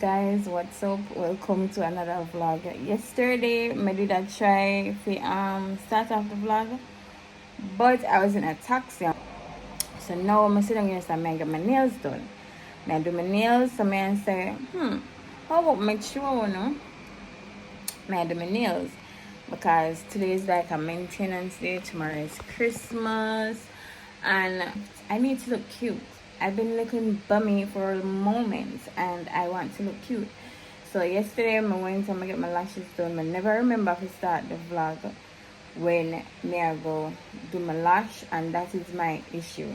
guys, what's up? Welcome to another vlog. Yesterday I did a try to start off the vlog, but I was in a taxi. So now I'm sitting here and I get my nails done. I do my nails, so I say, how about make sure I do my nails? Because today is like a maintenance day, tomorrow is Christmas, and I need to look cute. I've been looking bummy for a moment and I want to look cute. So yesterday I went to get my lashes done. I never remember to start the vlog when I go do my lash, and that is my issue.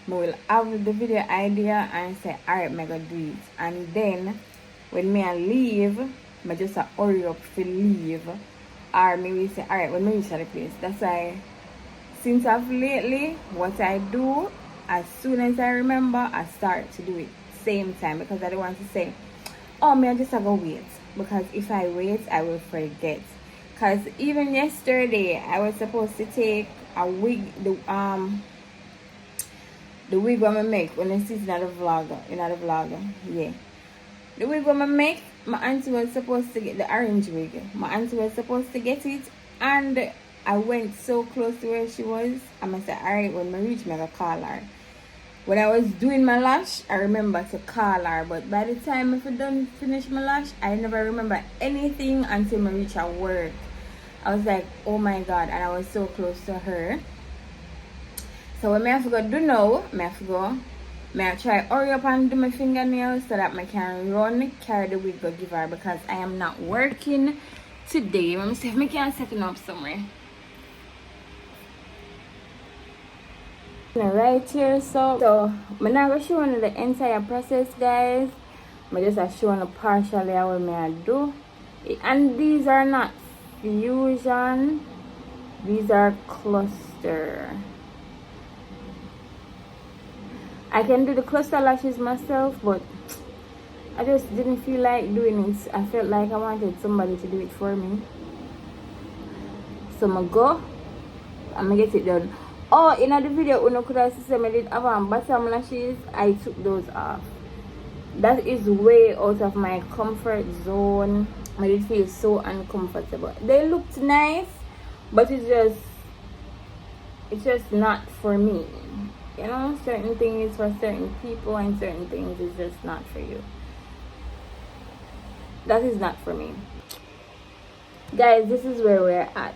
I will have the video idea and say, alright, I go do it. And then when I leave, I just hurry up to leave. Or maybe say, alright, when I reach the place. That's why since I've lately, what I do, as soon as I remember, I start to do it same time, because I don't want to say, oh, I just have to wait, because if I wait, I will forget. Because even yesterday, I was supposed to take a wig, the wig I'm gonna make when I see another vlog, yeah. The wig I'm gonna make, my auntie was supposed to get the orange wig. My auntie was supposed to get it, and I went so close to where she was. I'm gonna say, alright, when I reach, I'm gonna call her. When I was doing my lash, I remember to call her, but by the time if I done finish my lash, I never remember anything until I reach her work. I was like, oh my god, and I was so close to her. So what I have to go do now, I try hurry up and do my fingernails so that I can run, carry the wig, go give her, because I am not working today. Let me see if I can set it up somewhere. Right here, so I'm not going to show you the entire process, guys. I'm just showing you partially how I do. And these are not fusion, these are cluster. I can do the cluster lashes myself, but I just didn't feel like doing it. I felt like I wanted somebody to do it for me. So I'm gonna get it done. Oh, in the video, when I could have seen I did have bottom lashes, I took those off. That is way out of my comfort zone. I did feel so uncomfortable. They looked nice, but it's just not for me. You know, certain things for certain people and certain things is just not for you. That is not for me. Guys, this is where we're at.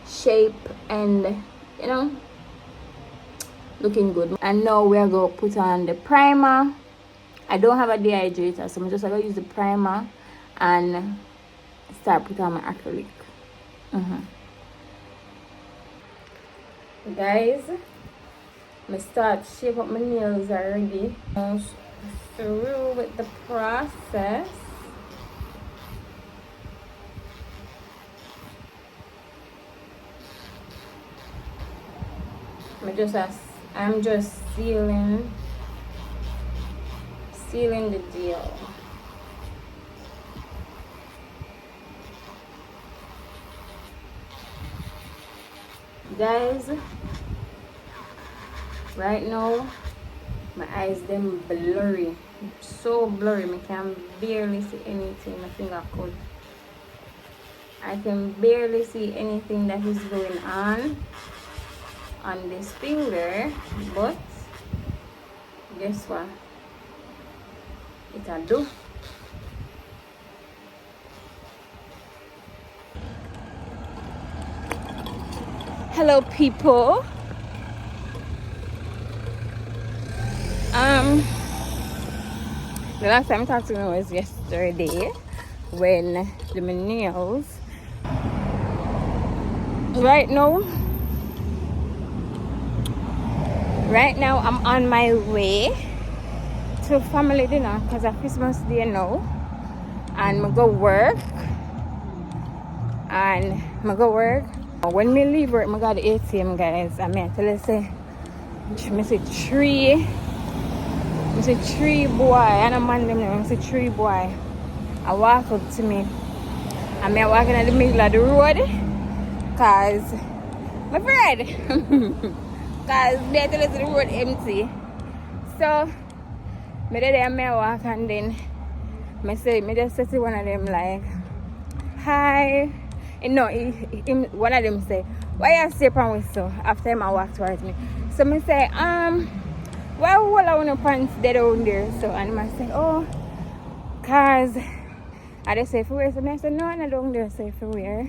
Shape and, you know, looking good. And now we're going to put on the primer. I don't have a dehydrator, so I'm just going to use the primer and start putting on my acrylic. Guys, I start shape up my nails already. Almost through with the process. I'm just sealing the deal. Guys, right now my eyes them blurry, so blurry. I can barely see anything. I can barely see anything that is going on this finger, but guess what? It'll do. Hello, people. The last time I talked to me was yesterday when the nails. Right now I'm on my way to family dinner because it's Christmas Day now, and I go work. When me leave work, I got the ATM, guys. I mean, tell you say, I say tree boy, and a man them name. I say tree boy. I walk up to me, and I walking in the middle of the road, cause my friend. Because they tell us the road empty. So Me there me walk and then me just say to one of them like, hi. And no, one of them say, why you step on whistle after him I walk towards me. So me say, why all I want to pants dead down there? So and I say, oh, cause I just say for where. So I say, no, I don't there say for where.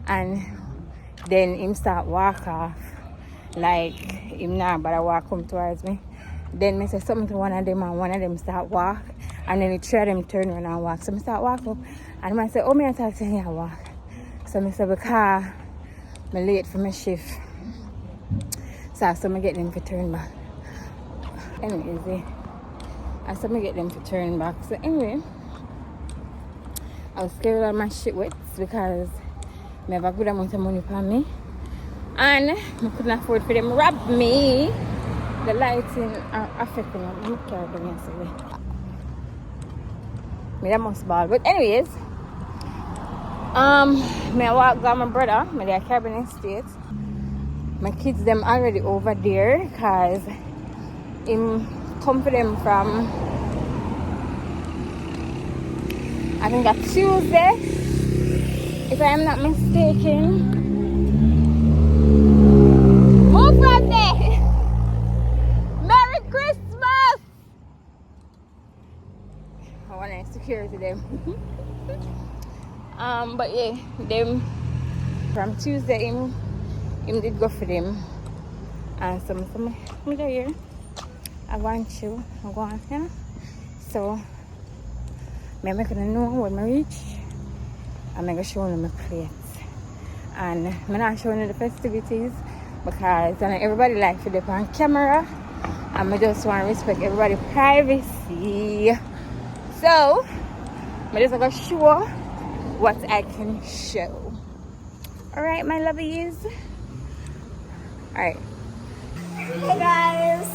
And then him start walk off. Like him not but I walk come towards me. Then me say something to one of them and one of them start walk. And then the three of them turn around and walk. So I start walk up and I say, oh me I talk to him walk. So I say because I'm late for my shift. So I get them to turn back. Anyway, I said I get them to turn back. So anyway, I was scared of my shit wet because I have a good amount of money for me. And I couldn't afford for them to rob me. The lighting are affecting them. I'm not carrying yesterday. That must ball. But anyways, I walk with my brother. I at Caribbean Estate. My kids them already over there because him come for them from I think a Tuesday, if I am not mistaken. Move from there! Merry Christmas! I want to security them. But yeah, them from Tuesday him did go for them. And some here. I want you. I'm going here. So I'm gonna know when I reach. I'm gonna show them my plates. And I'm not showing you the festivities because I know everybody likes to be on camera. And I just want to respect everybody's privacy. So I'm just gonna show what I can show. Alright, my lovies. Alright. Hey guys.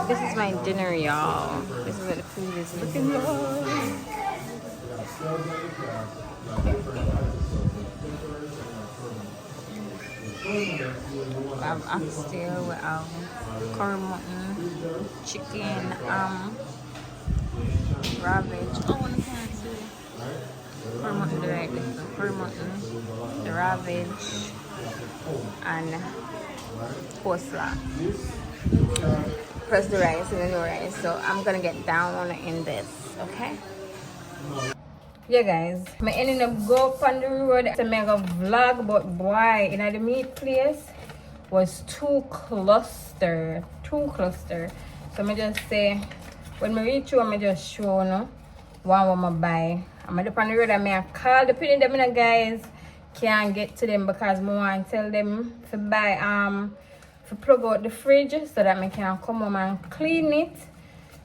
This is my dinner, y'all. This is what the food is looking like. We have oxtail, we have curry mutton, chicken, ravage. Oh, what can I say? Curry mutton directly. So curry mutton, the ravage, and coleslaw. Plus the rice and the no rice. So I'm gonna get down in this, okay? Yeah guys, I ended up go up on the road to make a vlog, but boy, in the meat place was too cluster. So I just say when I reach home, I just show you what I buy. I'm up on the road and I call the people them guys can't get to them because I want to tell them to buy to plug out the fridge so that I can come home and clean it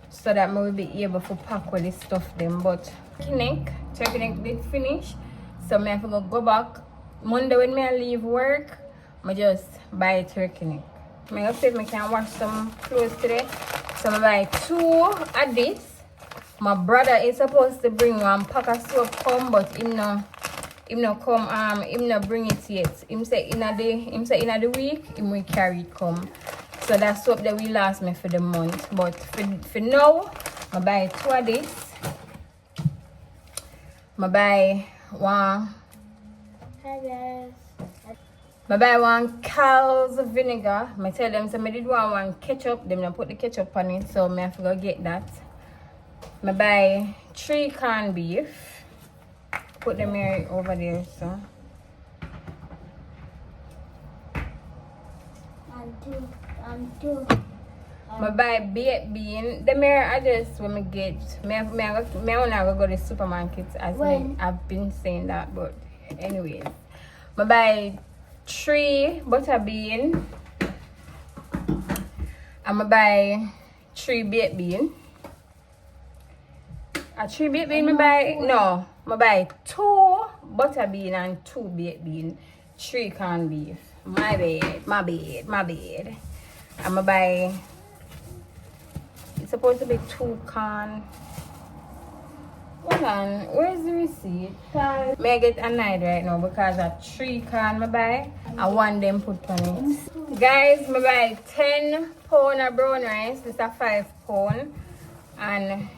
so that I will be able to pack with this stuff them. But turkey neck did finish, so I have to go back Monday when I leave work. I just buy turkey neck. I have to see if I can wash some clothes today, so I buy 2 of this. My brother is supposed to bring 1 pack of soap come, but him no bring it yet. Him say in the week him will carry it come. So that soap that will last me for the month. But for now, I buy 2 of this. I buy 1. Hi guys. I buy 1 Cal's vinegar. I tell them so I did want 1 ketchup. Them not put the ketchup on it, so I have to go get that. I buy 3 corned beef. Put them here over there, so. And two. I buy baked bean. The mere I just when I get I wanna go to the supermarket as I've been saying that, but anyways. I buy 3 butter bean. I'm gonna buy 3 baked bean. A 3 baked bean I buy 2 butter bean and 2 baked bean, 3 corned beef. My bad. I'm gonna buy, it's supposed to be 2 corn. Hold on, where's the receipt? Cause may I get annoyed right now because of 3 can I buy and one them put on it. Guys, I buy 10 pound of brown rice. This is a 5 pound. And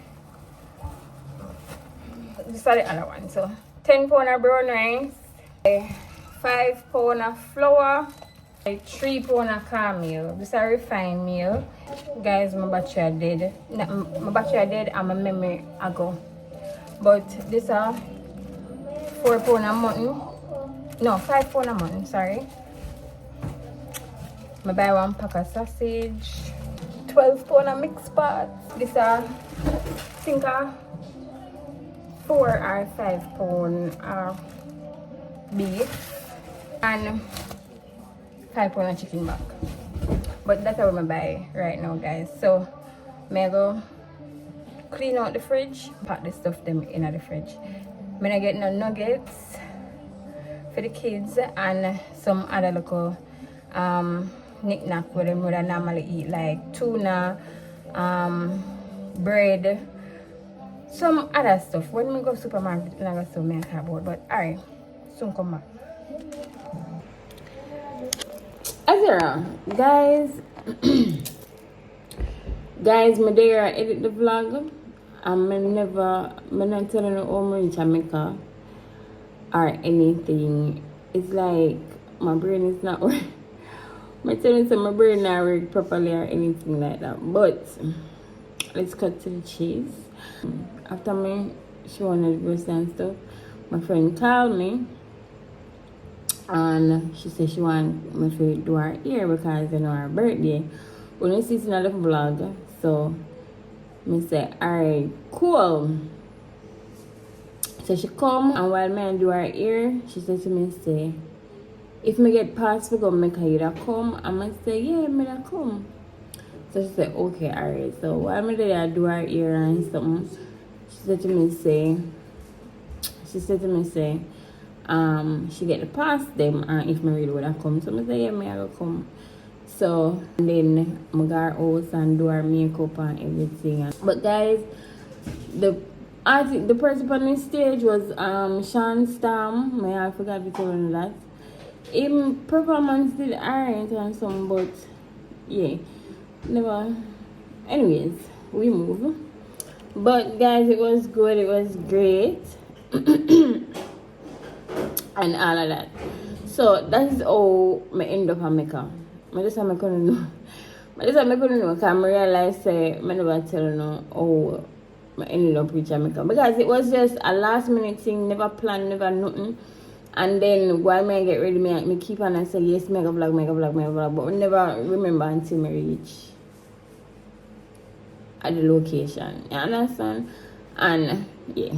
this is the other one. So 10 pound of brown rice, 5 pound of flour, 3 pound of cornmeal. This is a refined meal. Guys, my battery dead. My battery dead and my memory I go. But this are 4 pound of mutton. No, 5 pound of mutton, sorry. I buy 1 pack of sausage, 12 pound of mixed pots. This are, I think, 4 or 5 pound of beef and 5 pound of chicken back. But that's what I buy right now, guys. So I go clean out the fridge, pack the stuff them in the fridge. I'm gonna get no nuggets for the kids and some other local knick-knack where them would normally eat, like tuna, bread, some other stuff. When we go supermarket, I'm gonna go make about. But alright, soon come back. Azura, guys, guys, me there edit the vlog. I'm not telling you how much I make or anything. It's like my brain is not working. I'm telling you, my brain not work properly or anything like that. But let's cut to the cheese. After me showing the breast and stuff, my friend called me and she said she want me to do her hair because you know her birthday. When you see it in the vlog, so I say, alright, cool. So she come and while me do her hair, she said to me, say, if me get past we go make her either come. And I say, yeah, me da come. So she said, okay, alright. So while me there do her hair and something, she said to me, say, she get the pass them and if me really would come. So I say, yeah, me I go come. So then I go her house and do her makeup and everything. But guys, the person on the stage was Sean Stam. I forgot to tell you that. His performance did alright and some, but yeah, never. Anyways, we move. But guys, it was good. It was great, and all of that. So that is how I end up at Mecca. I just couldn't know. Because I realized I never tell you how I ended up with Jamaica. Because it was just a last minute thing, never planned, never nothing. And then while I get ready, me keep on and say, yes, mega vlog. But we never remember until I reach at the location. You understand? And yeah.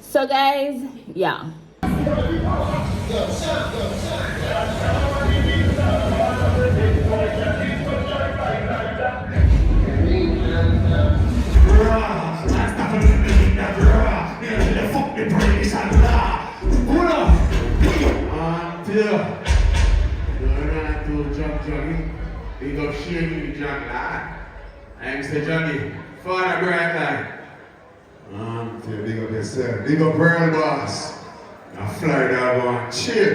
So guys, yeah. Big up Shane, John lad. I'm Mr. Johnny, Father Bright lad. Big up yourself. Big up Pearl Boss. Now fly that one, chill.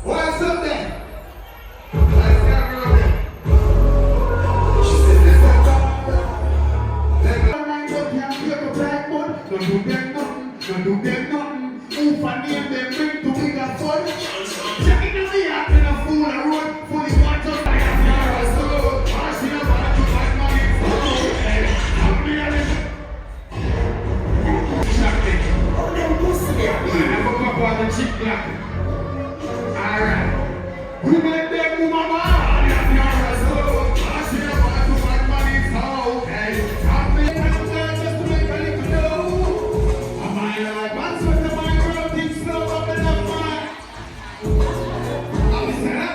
What's up there? Don't do them nothing. Who for name them bring to big a fun. Check it out, me up in a fool a road. Fully want to buy a car or so. I see a bad to buy money. Hey, I'm me a little. Check it. Oh, them pussy there. I woke up on the cheap black. Alright. We make them move a man. Yeah, car or so. I see a bad to buy money. So, hey, I'm me a little. Just to make a little dough. I'm like, what's with the micro things slow up in the mind? I'm saying,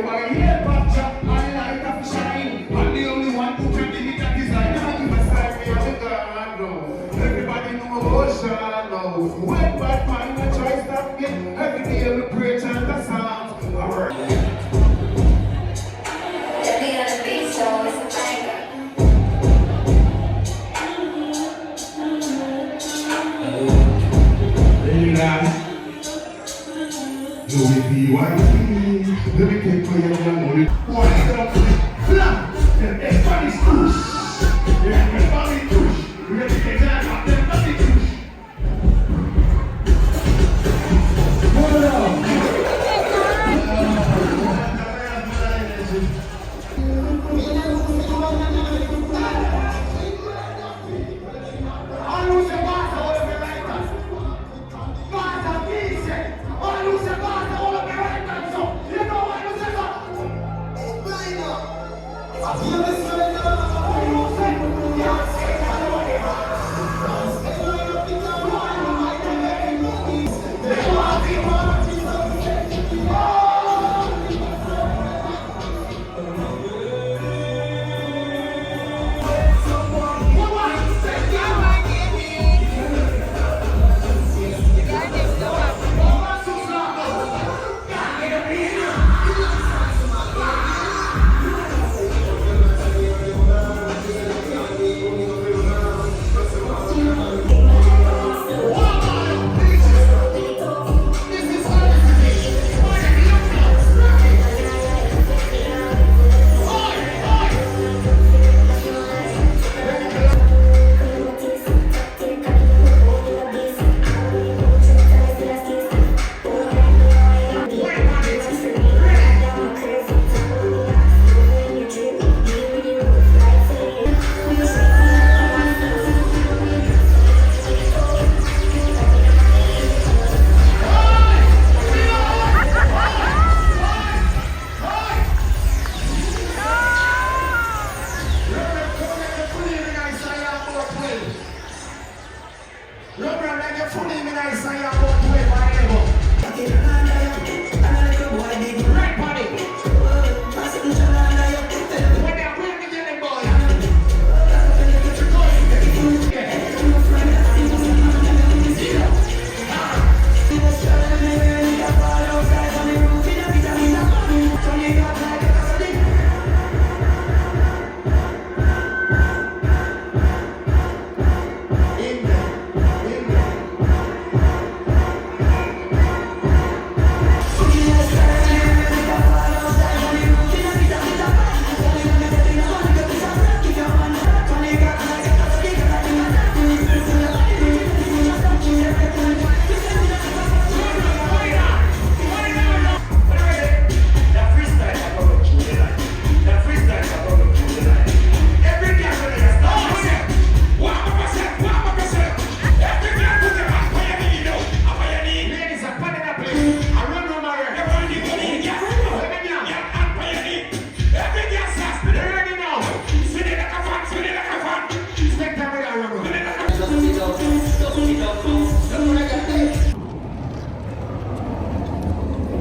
my head pop chop, my light up shine. I'm the only one who can give it a design. I'm beside me on the ground. Everybody know ocean, no. When bad man, I try stop it. Every day we pray. Let me take my young money. What's up? Flam! Everybody's push. Everybody's push. Ready to get out of everybody's push. Hold on.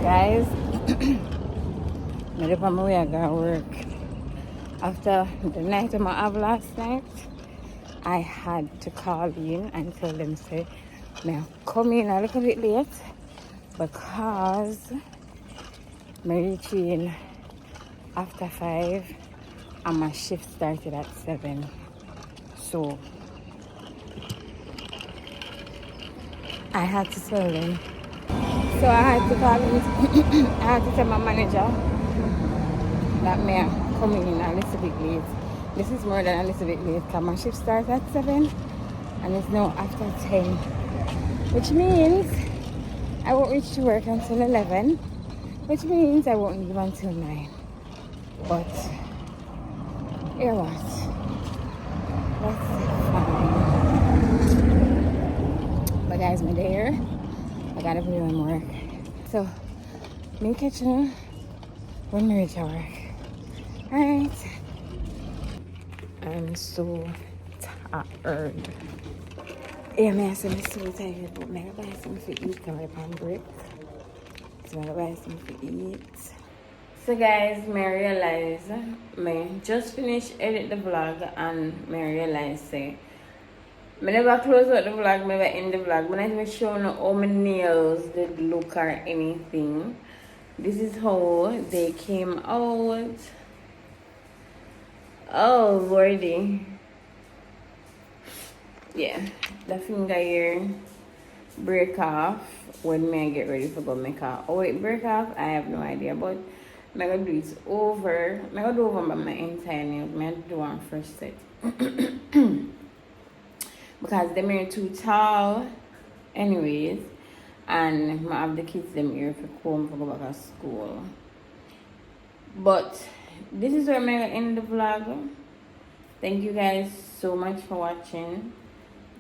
Guys, I'm on my way to work. After the night I have last night, I had to call in and tell them say may I come in a little bit late because I reach in after 5 and my shift started at 7. So I had to tell them. So I had to call in. I had to tell my manager that may I come in a little bit late. This is more than a little bit late because my shift starts at 7 and it's now after 10. Which means I won't reach to work until 11. Which means I won't leave until 9. But hear what? That's fine. But guys, my day here. I gotta put in work. So, me catch you when we reach our work. Alright. I'm so tired. Yeah, I'm so tired, but I'm gonna buy something to eat. I'm on break. So I'm gonna buy something to eat. So guys, I realize I just finished edit the vlog and I realize say I never close out the vlog, I never end the vlog. I never show no how my nails did look or anything. This is how they came out. Oh lordy. Yeah, the finger here break off when me I get ready for go Mecca. Oh wait, break off? I have no idea, but I'm gonna do it over. I'm gonna do over by my entire nails. I'm gonna do one first set. Because them are too tall anyways, and I have the kids them here for comb for go back to school. But this is where I'm gonna end the vlog. Thank you guys so much for watching.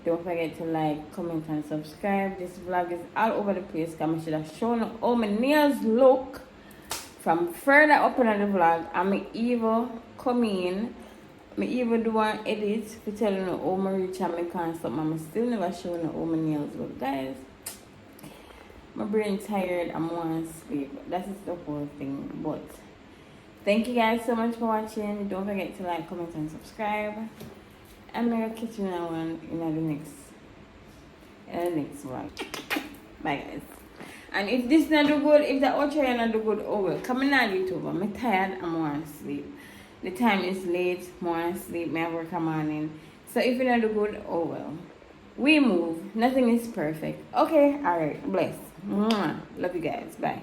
Don't forget to like, comment, and subscribe. This vlog is all over the place because I should have shown how my nails look from further up in the vlog. I'm even come in. I even do one edit to tell you how my reach and my can't stop. I'm still never showing how my nails look. Guys, my brain tired. I'm want to sleep. That is the whole thing. But thank you guys so much for watching. Don't forget to like, comment, and subscribe. I'm gonna catch you now in the next vlog. Bye guys. And if this not do good, if the outro not do good, oh well. Come in on YouTube. I'm tired. I'm want to sleep. The time is late. I want to sleep. I work a morning. So if you not do good, oh well. We move. Nothing is perfect. Okay. Alright. Bless. Mwah. Love you guys. Bye.